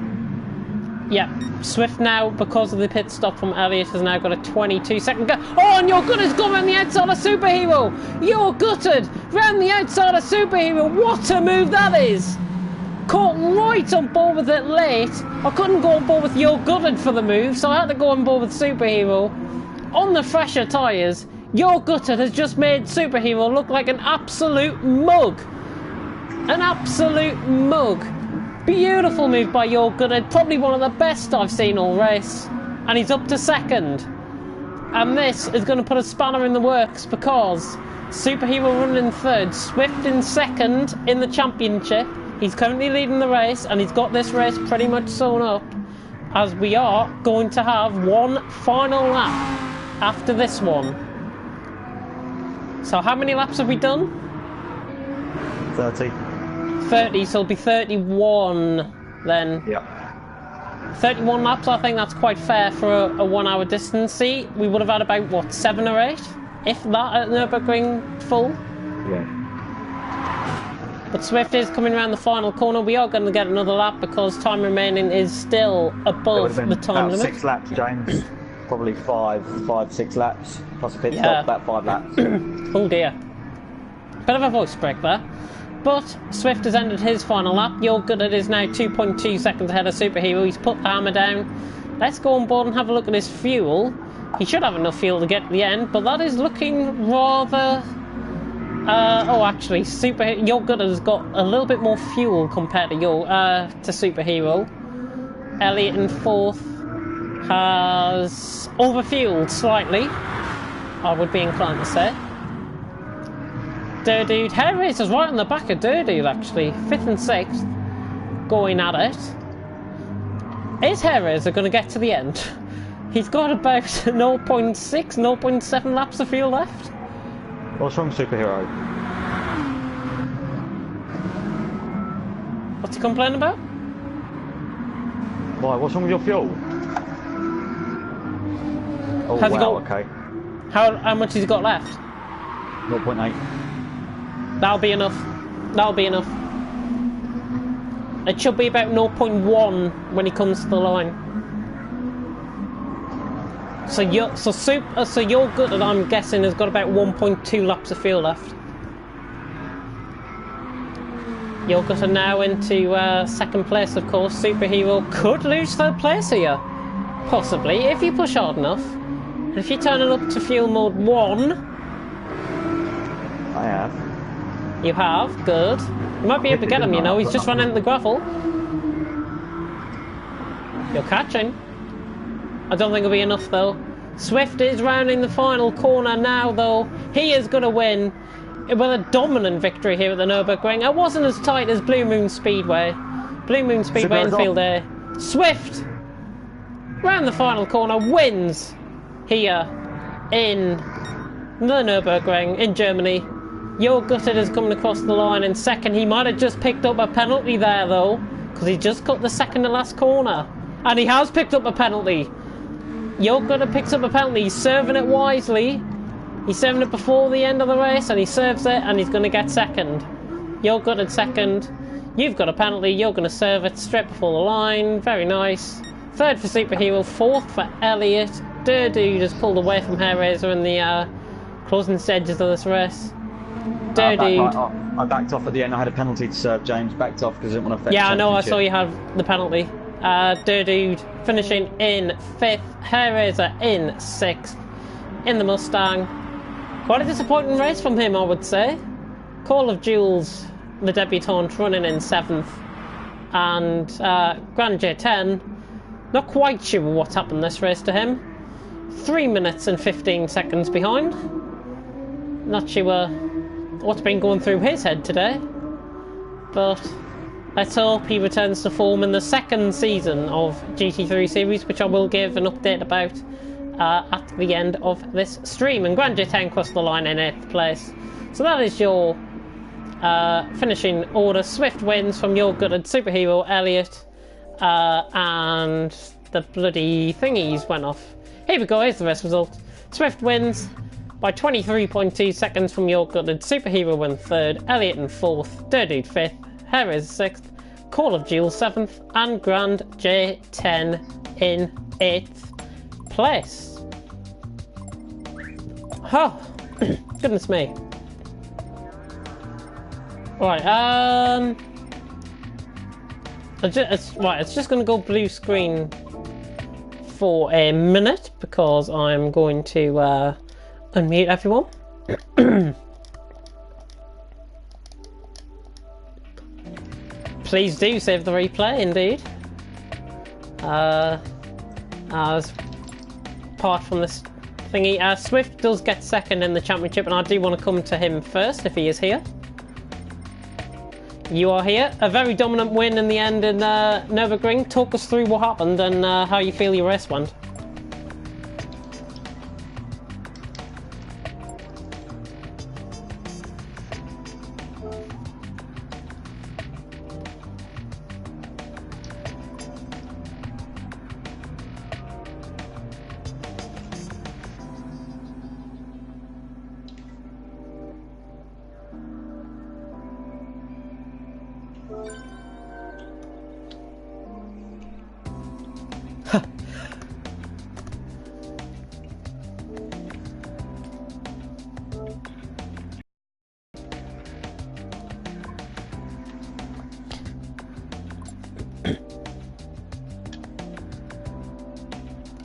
Yeah, Swift now, because of the pit stop from Elliott, has now got a 22-second gap. Oh, and You're Gutted's gone around the outside of Superhero! You're Gutted round the outside of Superhero! What a move that is! Caught right on board with it late. I couldn't go on board with You're Gutted for the move, so I had to go on board with Superhero. On the fresher tyres, You're Gutted has just made Superhero look like an absolute mug. An absolute mug. Beautiful move by You're Gutted, probably one of the best I've seen all race. And he's up to second. And this is going to put a spanner in the works because Superhero running in third, Swift in second in the championship. He's currently leading the race, and he's got this race pretty much sewn up, as we are going to have one final lap after this one. So how many laps have we done? 30. 30, so it'll be 31 then. Yeah. 31 laps, I think that's quite fair for a 1 hour distance. See, we would have had about, what, 7 or 8? If that at Nurburgring full? Yeah. But Swift is coming around the final corner. We are going to get another lap because time remaining is still above the time limit. 6 laps, James. Probably 6 laps. Plus a pit stop, about 5 laps. Oh dear. Bit of a voice break there. But Swift has ended his final lap. You're Gutted is now 2.2 seconds ahead of Superhero. He's put the hammer down. Let's go on board and have a look at his fuel. He should have enough fuel to get to the end, but that is looking rather... oh, actually, You're Gutted has got a little bit more fuel compared to Superhero. Elliott in fourth has overfueled slightly, I would be inclined to say. Durdude, Hair Racer's right on the back of Durdude, actually. 5th and 6th, going at it. Is Hair Racer going to get to the end? He's got about 0.6, 0.7 laps of fuel left. What's wrong, Superhero? What's he complaining about? Why? What's wrong with your fuel? Oh, Has he got, okay. How much has he got left? 0.8. That'll be enough. That'll be enough. It should be about 0.1 when he comes to the line. So You're Gutted, I'm guessing, has got about 1.2 laps of fuel left. You're Gutted now into second place, of course. Superhero could lose third place here. Possibly, if you push hard enough. And if you turn it up to fuel mode 1... I have. You have, good. You might be able to get him, you know, he's just running into the gravel. You're catching. I don't think it'll be enough, though. Swift is rounding the final corner now, though. He is going to win with a dominant victory here at the Nurburgring. It wasn't as tight as Blue Moon Speedway. Blue Moon Speedway infield there. Swift, round the final corner, wins here in the Nurburgring in Germany. Your Gutted is coming across the line in second. He might have just picked up a penalty there, though, because he just cut the second to last corner. And he has picked up a penalty. Your Gutted picks up a penalty. He's serving it wisely. He's serving it before the end of the race, and he serves it, and he's going to get second. Your Gutted second. You've got a penalty. You're going to serve it straight before the line. Very nice. Third for Superhero. Fourth for Elliot. Dude has pulled away from Hairraiser in the closing stages of this race. I backed off at the end. I had a penalty to serve, James. Backed off because I didn't want to affect the I know. I saw championship. you have the penalty. Dude finishing in 5th. Hairraiser in 6th. In the Mustang. Quite a disappointing race from him, I would say. Call of Jules, the debutant, running in 7th. And Grand J10, not quite sure what's happened this race to him. 3 minutes and 15 seconds behind. Not sure what's been going through his head today. But let's hope he returns to form in the second season of GT3 Series, which I will give an update about at the end of this stream. And Grand J10 crossed the line in 8th place. So that is your finishing order. Swift wins from Your Gutted, Superhero, Elliot, and the bloody thingies went off. Here we go, here's the rest result. Swift wins by 23.2 seconds from Your Gutted, Superhero in 3rd, Elliot in 4th, Dude 5th, Harris 6th, Call of Jules 7th, and Grand J10 in 8th place. Oh, goodness me. Right, it's just going to go blue screen for a minute because I'm going to unmute everyone. Please do save the replay, indeed. As apart from this thingy, Swift does get second in the championship, and I do want to come to him first if he is here. You are here. A very dominant win in the end in Nurburgring. Talk us through what happened and how you feel your race went.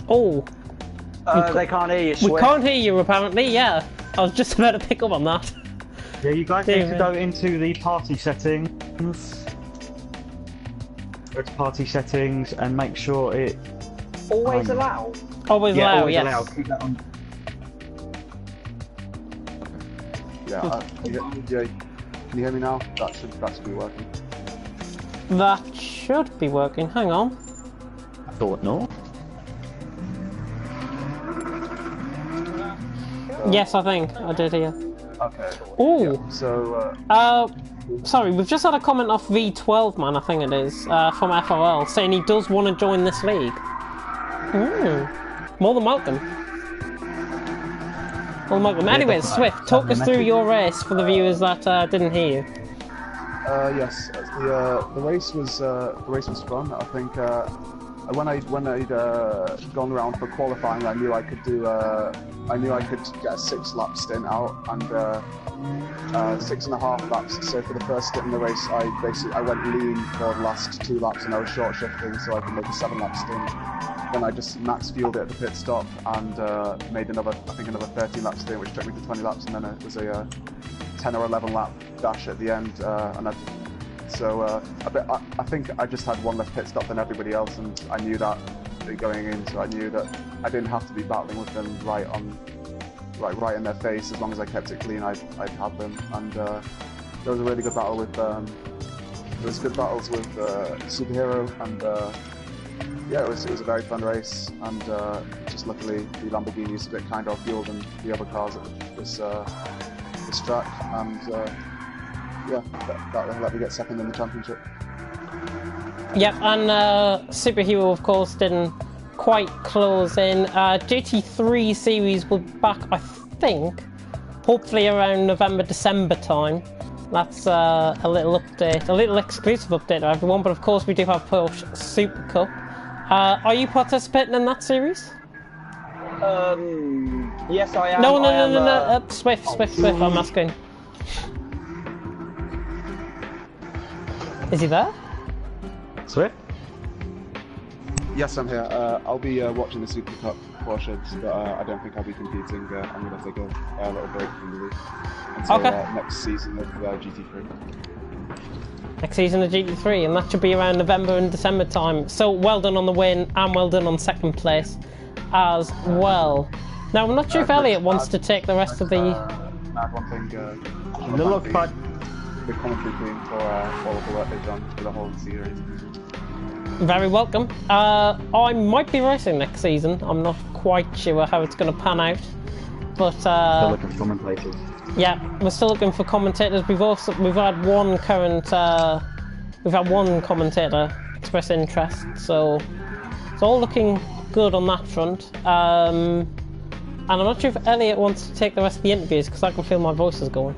Oh. They can't hear you, Swift. We can't hear you, apparently, yeah. I was just about to pick up on that. Yeah, you guys need to go into the party settings. Go to party settings and make sure it... Always allow? Always allow, always yes. allow. Keep that on. Yeah, can you hear me now? That should be working. That should be working. Hang on. I thought no. Yes, I think I did hear. Okay. Ooh. Yeah, so, sorry, we've just had a comment off V12 man, I think it is, from FRL, saying he does want to join this league. More than welcome. More than welcome. Anyway, Swift, talk us through your race for the viewers that didn't hear you. Yes, the race was fun. I think when I'd gone around for qualifying, I knew I could do I knew I could get a 6-lap stint out and 6.5 laps. So for the first stint in the race, I went lean for the last 2 laps and I was short shifting so I could make a 7-lap stint. Then I just max fueled it at the pit stop and made another 13-lap stint, which took me to 20 laps, and then it was a 10 or 11 lap dash at the end. I think I just had one less pit stop than everybody else, and I knew that going in, so I knew that I didn't have to be battling with them right in their face. As long as I kept it clean, I'd have them. And there was a really good battle with. There was good battles with Superhero, and yeah, it was a very fun race. And just luckily, the Lamborghini is a bit kinder on fuel than the other cars at this track, and yeah, that let me get second in the championship. Yep, and Superhero, of course, didn't quite close in. GT3 series will be back, I think, hopefully around November, December time. That's a little update, a little exclusive update to everyone, but of course we do have Porsche Super Cup. Are you participating in that series? Yes, I am. No, Swift, I'm asking. Is he there? Swift? Yes, I'm here. I'll be watching the Super Cup Porsches, but I don't think I'll be competing. I'm going to take a little break from the league until next season of GT3. Next season of GT3, and that should be around November and December time. So well done on the win, and well done on second place as well. Now, I'm not sure if Elliot wants to take the rest of the... Add one thing. The commentary team for all of the work they've done for the whole series. Very welcome. I might be racing next season. I'm not quite sure how it's going to pan out, but still looking for commentators. Yeah, we're still looking for commentators. We've had one commentator express interest, so it's all looking good on that front. And I'm not sure if Elliot wants to take the rest of the interviews because I can feel my voice is going.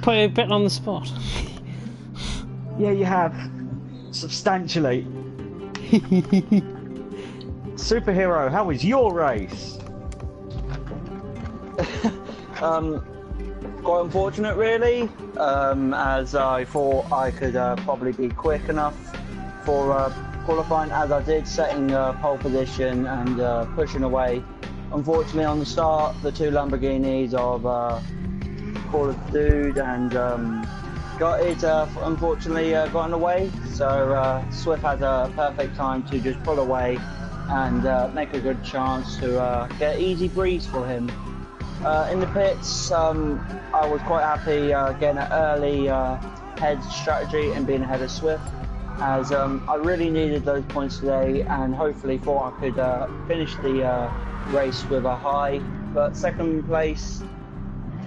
Put you a bit on the spot. Yeah, you have. Substantially. Superhero, how was your race? Quite unfortunate, really, as I thought I could probably be quick enough for qualifying, as I did, setting pole position and pushing away. Unfortunately, on the start, the two Lamborghinis of Call of Dude and Gutted unfortunately got in the way, so Swift had a perfect time to just pull away and make a good chance to get easy breeze for him. In the pits, I was quite happy getting an early head strategy and being ahead of Swift, as I really needed those points today and hopefully thought I could finish the race with a high, but second place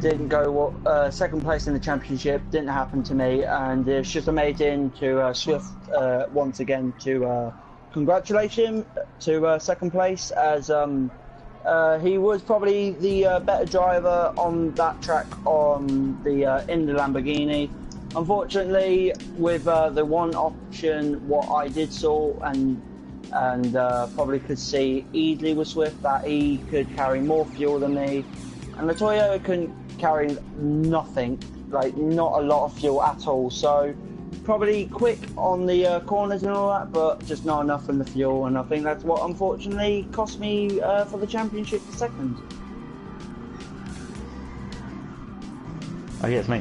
didn't go. Second place in the championship didn't happen to me, and it's just amazing to Swift once again to congratulate him to second place, as he was probably the better driver on that track on the in the Lamborghini. Unfortunately, with the one option, what I did saw and probably could see easily with Swift, that he could carry more fuel than me, and the Toyota couldn't carry nothing, like not a lot of fuel at all, so probably quick on the corners and all that, but just not enough in the fuel, and I think that's what unfortunately cost me for the championship for second. Oh yeah, it's me.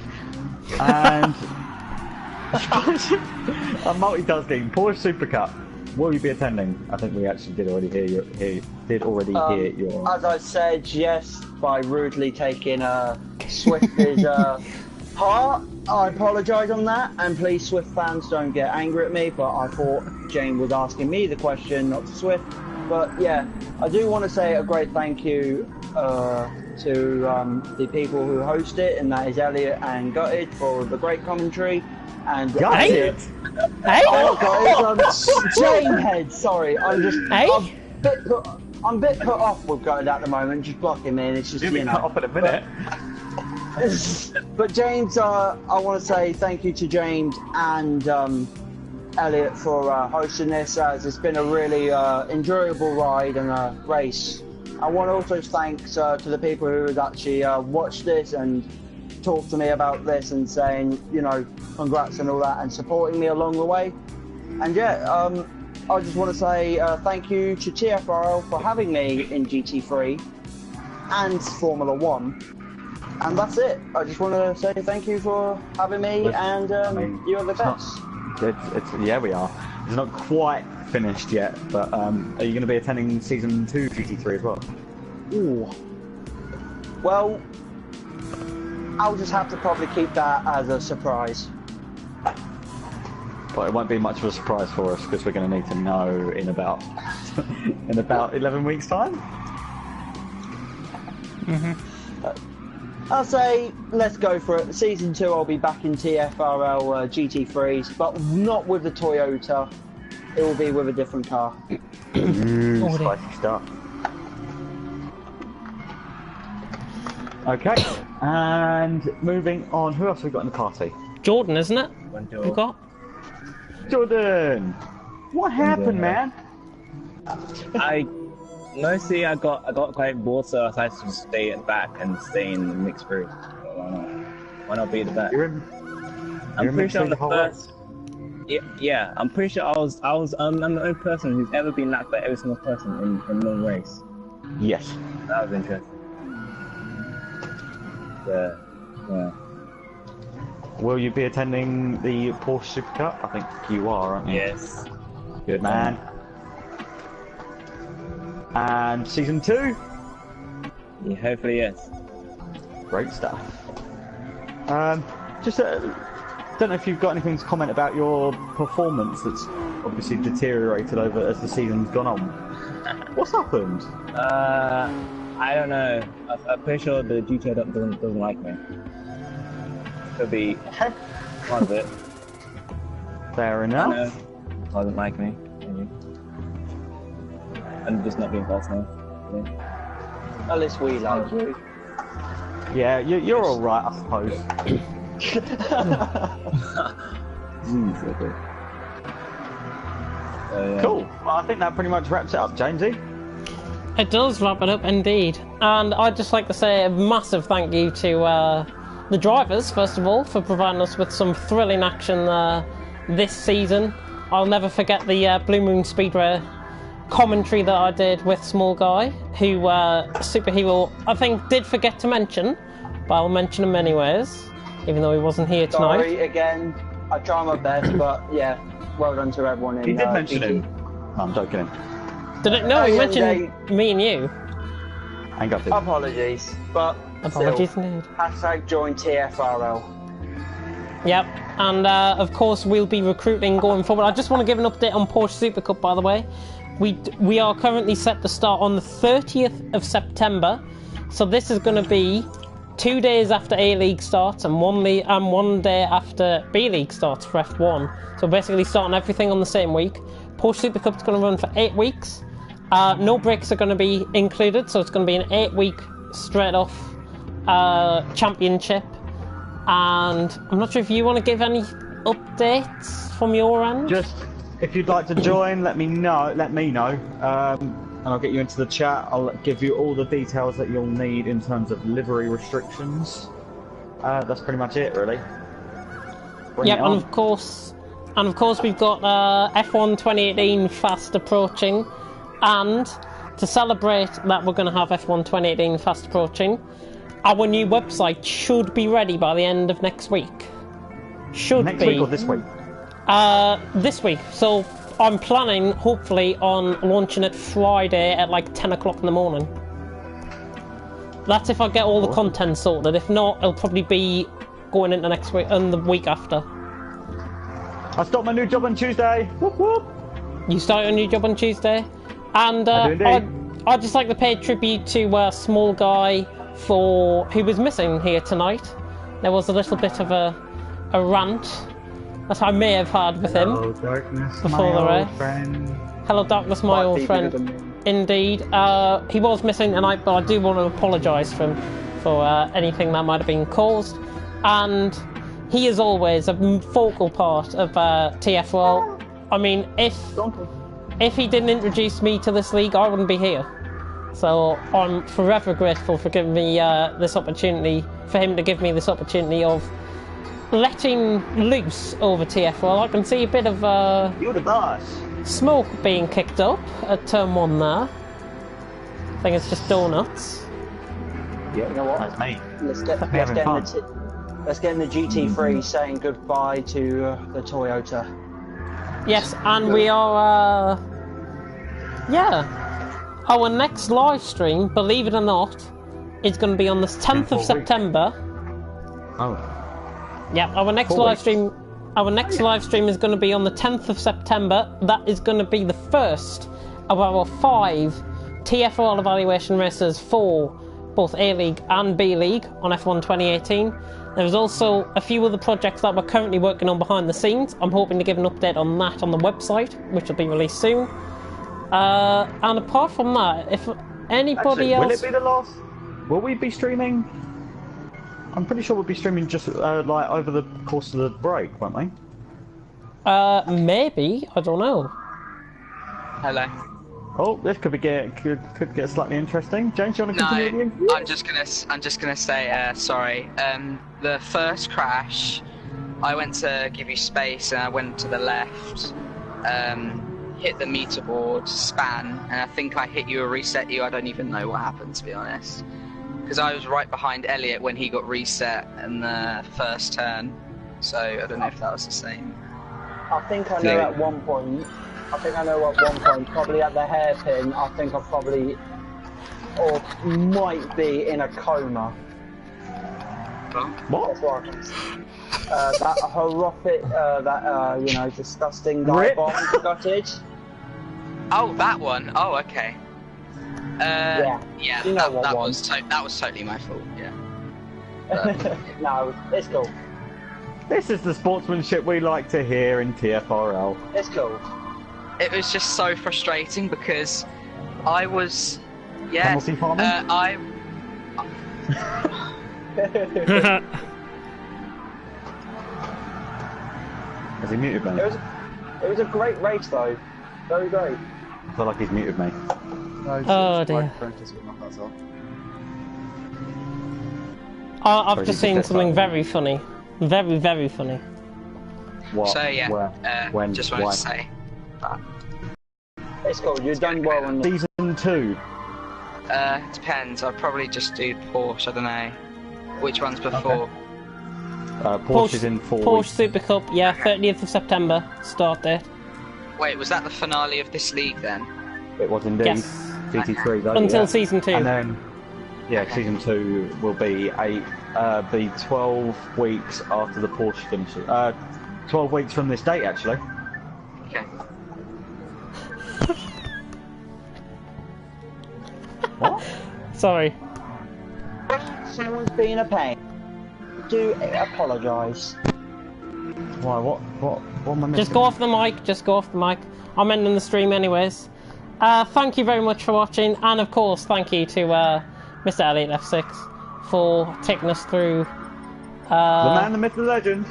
And I'm multitasking. Porsche Super Cup. Will you be attending? I think we actually did already hear your. As I said, yes, by rudely taking Swift's part. I apologise on that, and please, Swift fans, don't get angry at me, but I thought Jane was asking me the question, not to Swift. But yeah, I do want to say a great thank you to the people who host it, and that is Elliot and Gutted for the great commentary. And Gutted? Hey? Oh, Gutted, Jane Head, sorry, I'm just... Hey? I'm a bit put off with Gutted at the moment, just blocking me, and it's just, You'll be cut off in a minute. But James, I want to say thank you to James and Elliot for hosting this, as it's been a really enjoyable ride and a race. I want to also thank to the people who have actually watched this and talked to me about this and saying, you know, congrats and all that, and supporting me along the way. And yeah, I just want to say thank you to TFRL for having me in GT3 and Formula 1. And that's it. I just want to say thank you for having me, and you are the best. Yeah, we are. It's not quite finished yet, but are you going to be attending Season 2 GT3 as well? Ooh. Well, I'll just have to probably keep that as a surprise. But it won't be much of a surprise for us because we're going to need to know in about 11 weeks' time. I'll say let's go for it. Season 2, I'll be back in TFRL GT3s, but not with the Toyota. It will be with a different car. Spicy stuff. Okay, and moving on. Who else have we got in the party? Jordan, isn't it? We've got Jordan. What happened, man? I got quite bored, so I decided to stay at the back and stay in the mixed brew. Why not be at the back? I'm pretty sure I'm the first. Yeah, I'm pretty sure I'm the only person who's ever been lapped by every single person in one race. Yes. That was interesting. Yeah. Will you be attending the Porsche Super Cup? I think you are, aren't you? Yes. Good man. And Season 2? Yeah, hopefully yes. Great stuff. Just don't know if you've got anything to comment about your performance that's obviously deteriorated over as the season's gone on. What's happened? I don't know. I'm pretty sure the GTO doesn't like me. Could be part of it. Fair enough. Doesn't like me, maybe. I'm just not being false now. At least we like you. Yeah, you're alright, I suppose. Cool. Well, I think that pretty much wraps it up, Jamesy. It does wrap it up indeed. And I'd just like to say a massive thank you to the drivers, first of all, for providing us with some thrilling action this season. I'll never forget the Blue Moon Speedway commentary that I did with Small Guy, who Superhero, I think, did forget to mention, but I'll mention him anyways, even though he wasn't here tonight. Sorry, again, I try my best, but yeah, well done to everyone in He did mention PG. him. No, I'm joking. Did it? No, he mentioned me and you. I ain't got to. Apologies, but Apologies still, indeed. hashtag join TFRL. Yep, and of course we'll be recruiting going forward. I just want to give an update on Porsche Super Cup, by the way. We are currently set to start on the 30th of September, so this is going to be 2 days after A-League starts and one day after B-League starts for F1. So basically starting everything on the same week. Porsche Super Cup is going to run for 8 weeks. No breaks are going to be included, so it's going to be an 8-week straight off championship. And I'm not sure if you want to give any updates from your end. Just if you'd like to join, let me know, and I'll get you into the chat. I'll give you all the details that you'll need in terms of livery restrictions. That's pretty much it, really. Yep, and of course we've got F1 2018 fast approaching, and to celebrate that we're going to have F1 2018 fast approaching, our new website should be ready by the end of next week. Next week or this week? This week. So I'm planning, hopefully, on launching it Friday at like 10 o'clock in the morning. That's if I get all the content sorted. If not, it'll probably be going into next week and the week after. I start my new job on Tuesday. Whoop whoop. You start your new job on Tuesday, and I'd just like to pay tribute to Small Guy who was missing here tonight. There was a little bit of a rant that I may have had with him before the race. Hello, Darkness, my old friend. Indeed, he was missing tonight, but I do want to apologise for him for anything that might have been caused. And he is always a focal part of TFRL. I mean, if he didn't introduce me to this league, I wouldn't be here. So I'm forever grateful for giving me this opportunity, for him to give me this opportunity of letting loose over TFRL. I can see a bit of you're the boss. Smoke being kicked up at turn 1 there. I think it's just donuts. Yeah, You know what? that's me. Let's get in the GT3 saying goodbye to the Toyota. Yes, and we are, yeah. Our next live stream, believe it or not, is going to be on the 10th of September. Oh. Yeah, our next live stream is going to be on the 10th of September. That is going to be the first of our 5 TFRL evaluation races for both A-League and B-League on F1 2018. There's also a few other projects that we're currently working on behind the scenes. I'm hoping to give an update on that on the website, which will be released soon. And apart from that, if anybody else... Will it be the last? Will we be streaming? I'm pretty sure we'll be streaming just like over the course of the break, won't we? Maybe. I don't know. Hello. Oh, this could get slightly interesting. James, do you want to continue? No, I'm just gonna say sorry. The first crash, I went to give you space and I went to the left, hit the meter board, span, and I think I hit you or reset you. I don't even know what happened, to be honest, because I was right behind Elliot when he got reset in the first turn. So I don't know if that was the same. I think I know at one point. Probably at the hairpin, I think I probably, or might be in a coma. What? That horrific, disgusting dive bomb gutted. Oh, that one. Oh, okay. Yeah. You know that was totally my fault. Yeah. No, it's cool. This is the sportsmanship we like to hear in TFRL. It's cool. It was just so frustrating because I was, Penalty farming? Has he muted me? It was a great race though. Very great. I feel like he's muted me. No, Oh dear. I've just seen something very funny. Very, very funny. What? So yeah, when? Just wanted to say that. It's cool, you've done well on Season 2. Depends. I'll probably just do Porsche. I don't know. Which one's before? Porsche is in 4 Porsche weeks. Super Cup, yeah, 30th of September, start date. Wait, was that the finale of this league then? It was indeed. Yes. GT3 though. Until season 2. And then, season 2 will be 12 weeks after the Porsche finishes. 12 weeks from this date, actually. Okay. What? Sorry. Someone's being a pain. Do apologise. Why? What am I missing? Just go off the mic, I'm ending the stream anyways. Thank you very much for watching, and of course, thank you to Mr. Elliot F6 for taking us through the man, the myth, the legend.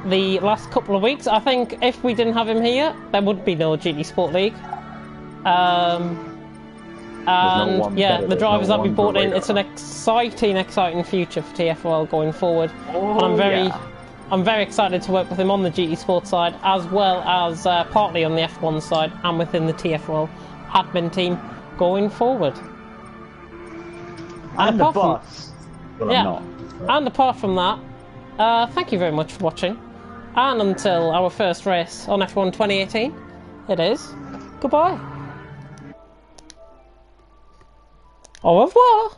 The last couple of weeks. I think if we didn't have him here, there would be no GT Sport League. And yeah, the drivers that we brought in, it's an exciting future for TFRL going forward. And I'm very excited to work with him on the GT Sport side, as well as partly on the F1 side and within the TFRL admin team going forward. And the boss. Well, I'm not. And apart from that, thank you very much for watching. And until our first race on F1 2018, it is goodbye. Au revoir.